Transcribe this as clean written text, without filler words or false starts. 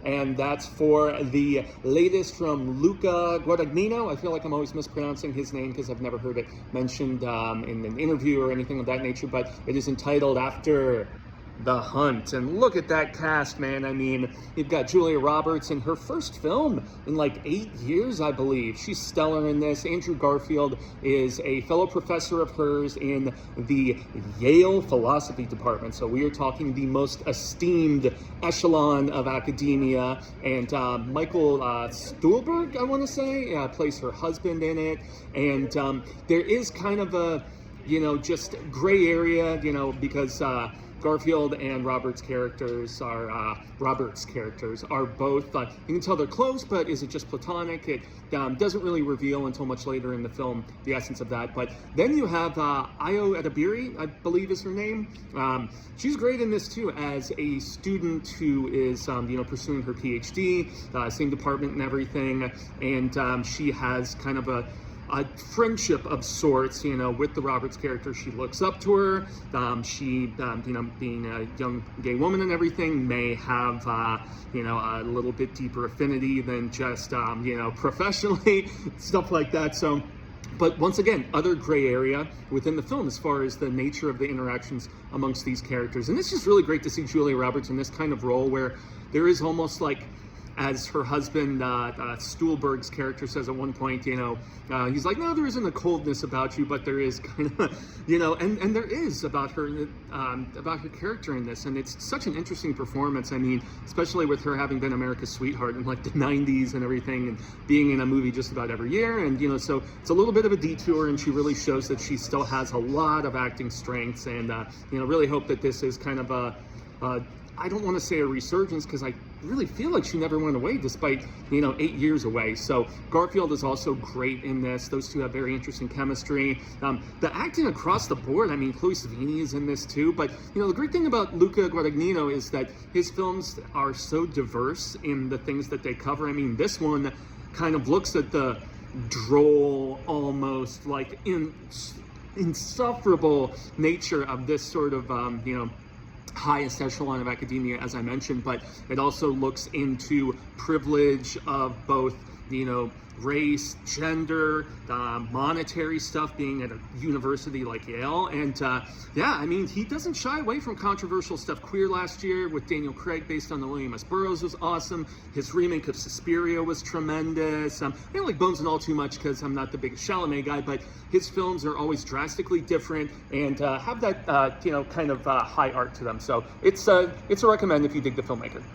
and that's for the latest from LUCA Guadagnino. I feel like I'm always mispronouncing his name because I've never heard it mentioned in an interview or anything of that nature, but it is entitled After the Hunt. And look at that cast, man. I mean, you've got Julia Roberts in her first film in like 8 years, I believe. She's stellar in this. Andrew Garfield is a fellow professor of hers in the Yale philosophy department. So we are talking the most esteemed echelon of academia. And Michael Stuhlbarg, I want to say, plays her husband in it. And there is kind of a, just gray area, because Garfield and Roberts' characters are both, you can tell they're close, but is it just platonic? It doesn't really reveal until much later in the film the essence of that. But then you have Ayo Edebiri, I believe is her name. She's great in this too, as a student who is, pursuing her PhD, same department and everything. And she has kind of a friendship of sorts, with the Roberts character. She looks up to her. She, being a young gay woman and everything, may have, a little bit deeper affinity than just, professionally, stuff like that. So, but once again, other gray area within the film as far as the nature of the interactions amongst these characters. And it's just really great to see Julia Roberts in this kind of role where there is almost like, as her husband, Stuhlbarg's character says at one point, he's like, no, there isn't a coldness about you, but there is kind of, and there is about her character in this. And it's such an interesting performance. I mean, especially with her having been America's sweetheart in like the 90s and everything, and being in a movie just about every year. And, so it's a little bit of a detour, and she really shows that she still has a lot of acting strengths. And, really hope that this is kind of I don't want to say a resurgence, because I really feel like she never went away despite, 8 years away. So Garfield is also great in this. Those two have very interesting chemistry. The acting across the board, I mean, Chloe Sevigny is in this too. But, the great thing about Luca Guadagnino is that his films are so diverse in the things that they cover. I mean, this one kind of looks at the droll, almost like insufferable nature of this sort of, highest echelon of academia, as I mentioned, but it also looks into privilege of both, race, gender, monetary stuff, being at a university like Yale. And I mean, he doesn't shy away from controversial stuff. Queer last year with Daniel Craig based on the William S. Burroughs was awesome. His remake of Suspiria was tremendous. I don't like Bones and All too much because I'm not the biggest Chalamet guy, but his films are always drastically different and have that, kind of high art to them. So it's a recommend if you dig the filmmaker.